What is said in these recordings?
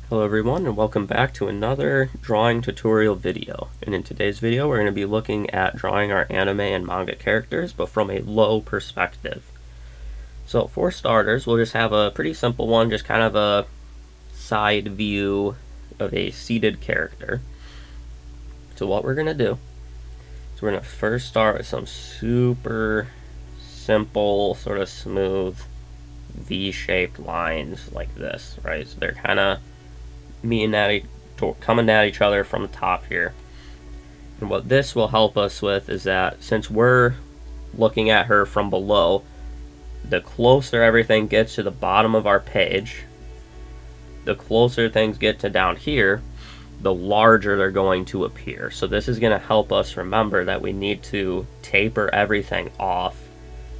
Hello everyone, and welcome back to another drawing tutorial video. And in today's video we're going to be looking at drawing our anime and manga characters, but from a low perspective. So for starters, we'll just have a pretty simple one, just kind of a side view of a seated character. So what we're going to do is we're going to first start with some super simple, sort of smooth V-shaped lines like this, right? So they're kind of coming at each other from the top here. And what this will help us with is that since we're looking at her from below, the closer everything gets to the bottom of our page, the closer things get to down here, the larger they're going to appear. So this is going to help us remember that we need to taper everything off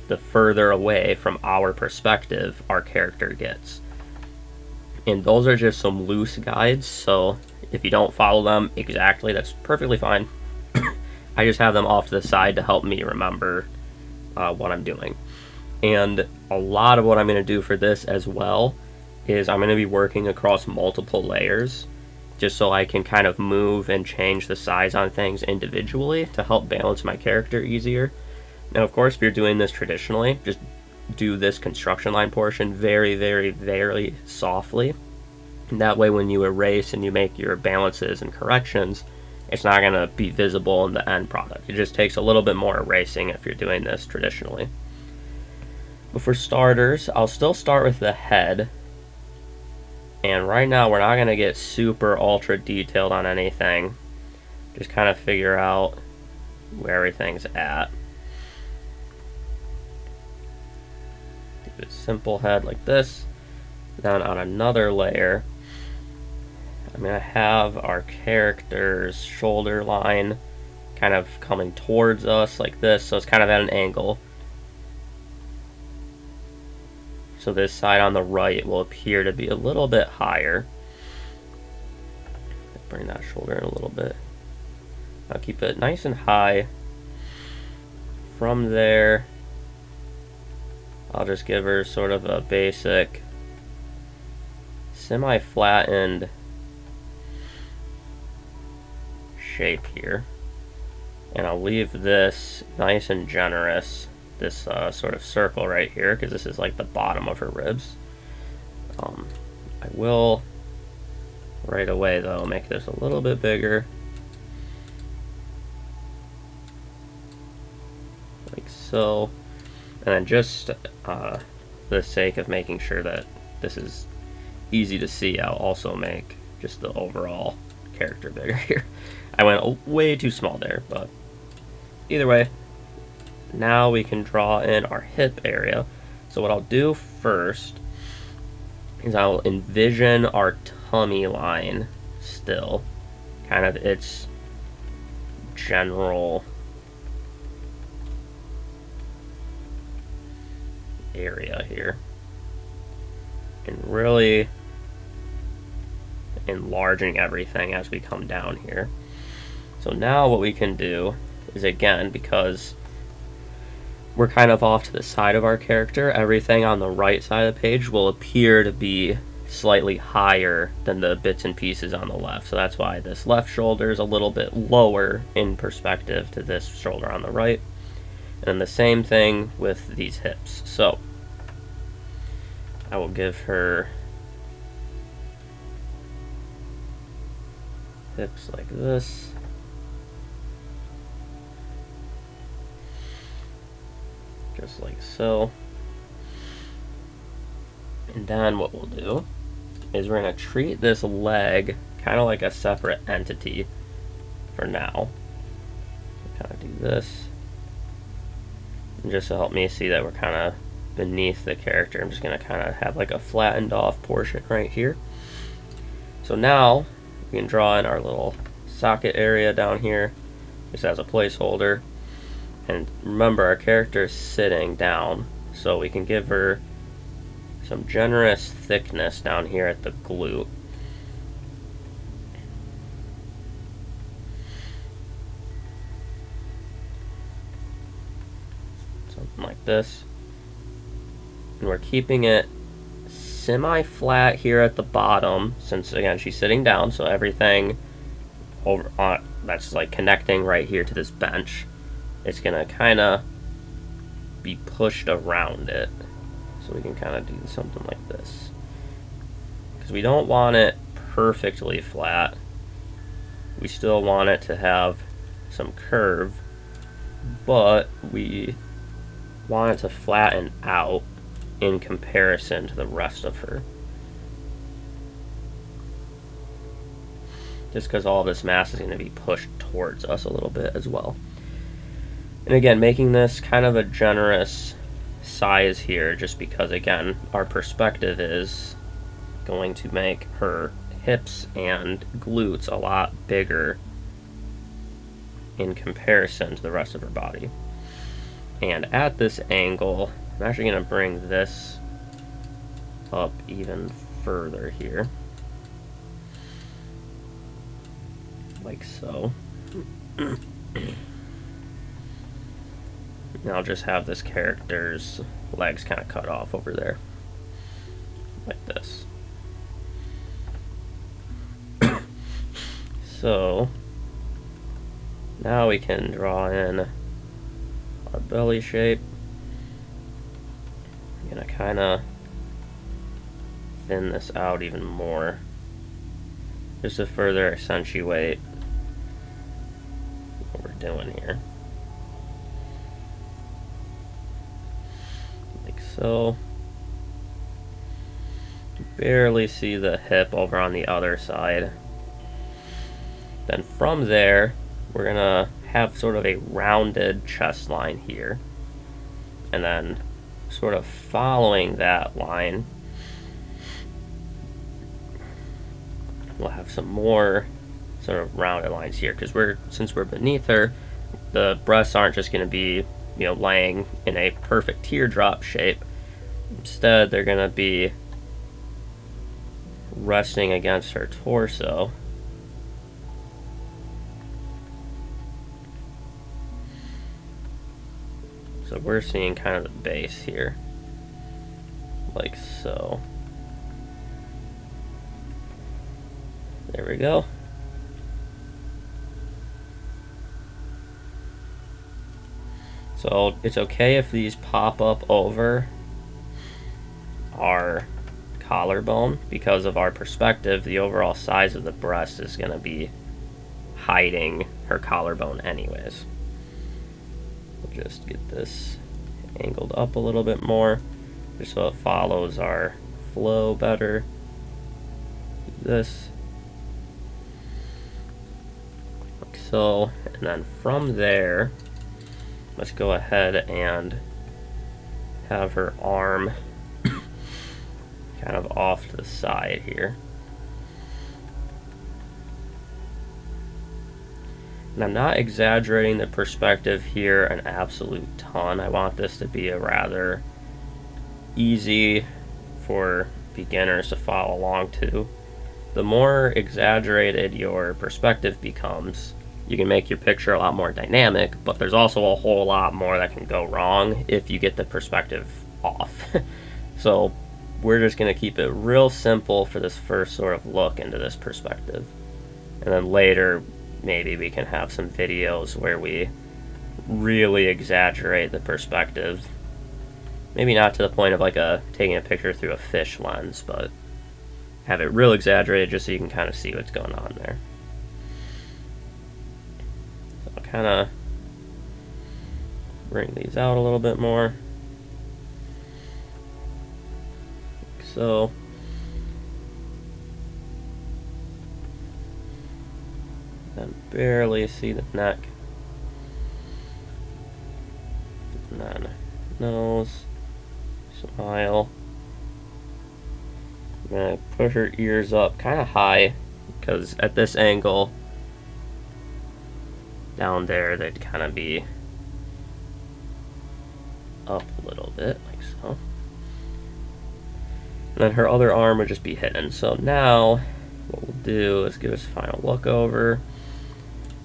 the further away from our perspective our character gets. And those are just some loose guides, so if you don't follow them exactly, that's perfectly fine. I just have them off to the side to help me remember what I'm doing. And a lot of what I'm going to do for this as well is I'm going to be working across multiple layers, just so I can kind of move and change the size on things individually to help balance my character easier. Now, of course, if you're doing this traditionally, just do this construction line portion very, very, very softly. And that way when you erase and you make your balances and corrections, it's not going to be visible in the end product. It just takes a little bit more erasing if you're doing this traditionally. But for starters, I'll still start with the head. And right now we're not going to get super ultra detailed on anything. Just kind of figure out where everything's at. A simple head like this. Then on another layer, I'm going to have our character's shoulder line kind of coming towards us like this, so it's kind of at an angle. So this side on the right will appear to be a little bit higher. Bring that shoulder in a little bit. I'll keep it nice and high. From there, I'll just give her sort of a basic semi-flattened shape here. And I'll leave this nice and generous, this sort of circle right here, because this is like the bottom of her ribs. I will, right away though, make this a little bit bigger. Like so. And then just for the sake of making sure that this is easy to see, I'll also make just the overall character bigger here. I went way too small there, but either way, now we can draw in our hip area. So what I'll do first is I'll envision our tummy line still, kind of its general area here, and really enlarging everything as we come down here. So now what we can do is, again, because we're kind of off to the side of our character, everything on the right side of the page will appear to be slightly higher than the bits and pieces on the left. So that's why this left shoulder is a little bit lower in perspective to this shoulder on the right. And then the same thing with these hips. So I will give her hips like this. Just like so. And then what we'll do is we're going to treat this leg kind of like a separate entity for now. Kind of do this. And just to help me see that we're kind of beneath the character, I'm just going to kind of have like a flattened off portion right here. So now we can draw in our little socket area down here just as a placeholder. And remember, our character is sitting down, so we can give her some generous thickness down here at the glute. Something like this. And we're keeping it semi-flat here at the bottom, since again she's sitting down, so everything over on that's like connecting right here to this bench, it's gonna kind of be pushed around it. So we can kind of do something like this, because we don't want it perfectly flat. We still want it to have some curve, but we want it to flatten out in comparison to the rest of her. Just because all this mass is going to be pushed towards us a little bit as well. And again, making this kind of a generous size here, just because again, our perspective is going to make her hips and glutes a lot bigger in comparison to the rest of her body. And at this angle, I'm actually going to bring this up even further here, like so. And I'll just have this character's legs kind of cut off over there, like this. So now we can draw in our belly shape. I'm gonna kind of thin this out even more, just to further accentuate what we're doing here. Like so. Barely see the hip over on the other side. Then from there, we're gonna have sort of a rounded chest line here. And then sort of following that line, we'll have some more sort of rounded lines here, because since we're beneath her, the breasts aren't just gonna be, laying in a perfect teardrop shape. Instead, they're gonna be resting against her torso. So we're seeing kind of the base here, like so. There we go. So it's okay if these pop up over our collarbone, because of our perspective, the overall size of the breast is going to be hiding her collarbone anyways. We'll just get this angled up a little bit more, just so it follows our flow better. This. Like so, and then from there, let's go ahead and have her arm kind of off to the side here. And I'm not exaggerating the perspective here an absolute ton. I want this to be a rather easy for beginners to follow along to. The more exaggerated your perspective becomes, you can make your picture a lot more dynamic, but there's also a whole lot more that can go wrong if you get the perspective off. So we're just going to keep it real simple for this first sort of look into this perspective. And then later, maybe we can have some videos where we really exaggerate the perspective. Maybe not to the point of like taking a picture through a fish lens, but have it real exaggerated just so you can kind of see what's going on there. So I'll kind of bring these out a little bit more. Like so. And barely see the neck. And then nose, smile. I'm going to push her ears up kind of high, because at this angle, down there, they'd kind of be up a little bit, like so. And then her other arm would just be hidden. So now, what we'll do is give us a final look over.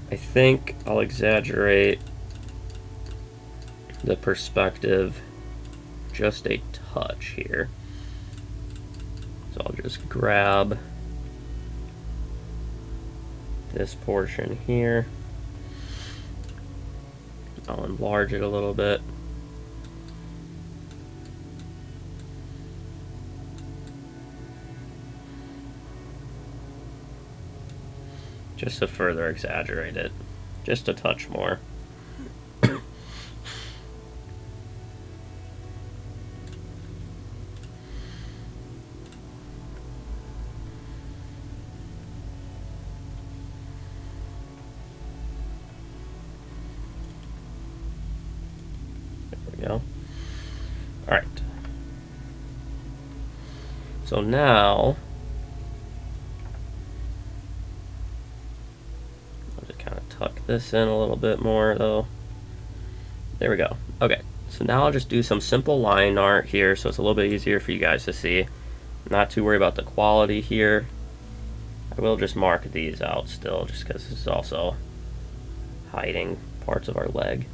I think I'll exaggerate the perspective just a touch here. So I'll just grab this portion here. I'll enlarge it a little bit. Just to further exaggerate it, just a touch more. Go. All right. So now I'll just kind of tuck this in a little bit more though. There we go. Okay. So now I'll just do some simple line art here so it's a little bit easier for you guys to see. Not too worried about the quality here. I will just mark these out still just because this is also hiding parts of our leg.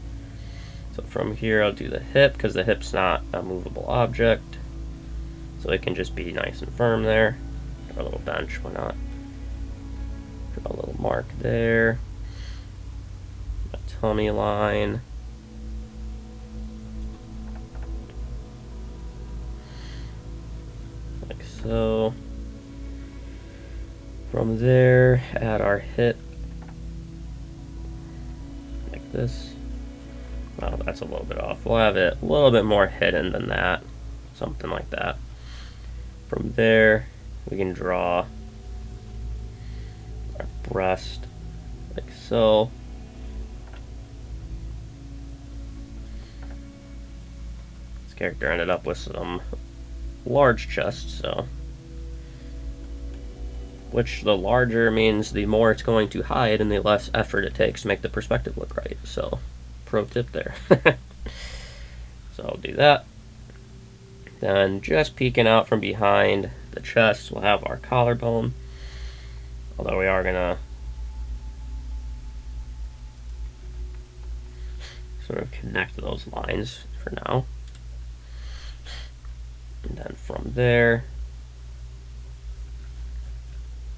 So from here I'll do the hip because the hip's not a movable object. So it can just be nice and firm there. Or a little bench, why not? Draw a little mark there. A tummy line. Like so. From there, add our hip. Like this. Well, that's a little bit off. We'll have it a little bit more hidden than that. Something like that. From there, we can draw our breast, like so. This character ended up with some large chest, so. Which the larger means the more it's going to hide and the less effort it takes to make the perspective look right, so. Pro tip there. So I'll do that. Then just peeking out from behind the chest, we'll have our collarbone. Although we are gonna sort of connect those lines for now. And then from there,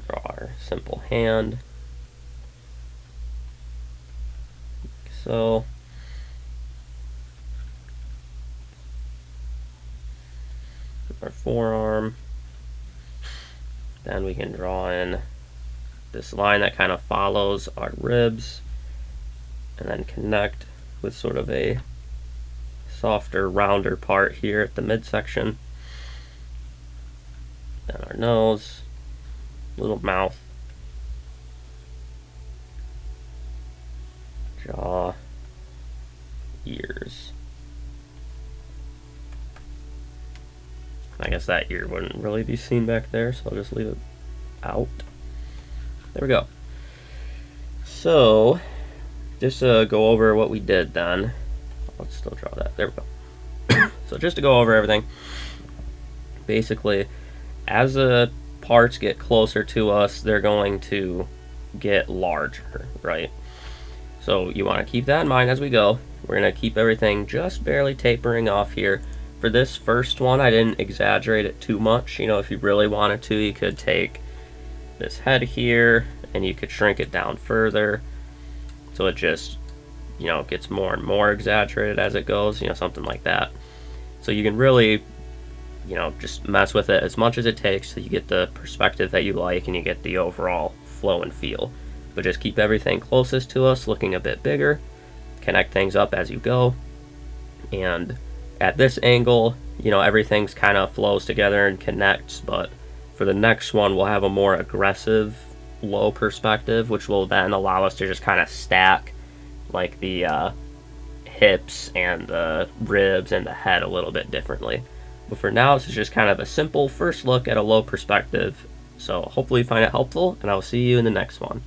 draw our simple hand. Like so. Our forearm. Then we can draw in this line that kind of follows our ribs and then connect with sort of a softer, rounder part here at the midsection. Then our nose, little mouth, jaw, ears. I guess that ear wouldn't really be seen back there, so I'll just leave it out. There we go. So, just to go over what we did then. Let's still draw that. There we go. So just to go over everything. Basically, as the parts get closer to us, they're going to get larger, right? So you want to keep that in mind as we go. We're going to keep everything just barely tapering off here. For this first one, I didn't exaggerate it too much. You know, if you really wanted to, you could take this head here and you could shrink it down further. So it just, you know, gets more and more exaggerated as it goes, you know, something like that. So you can really, you know, just mess with it as much as it takes so you get the perspective that you like and you get the overall flow and feel. But just keep everything closest to us looking a bit bigger. Connect things up as you go. And at this angle, you know, everything's kind of flows together and connects, but for the next one, we'll have a more aggressive low perspective, which will then allow us to just kind of stack like the hips and the ribs and the head a little bit differently. But for now, this is just kind of a simple first look at a low perspective. So hopefully you find it helpful, and I'll see you in the next one.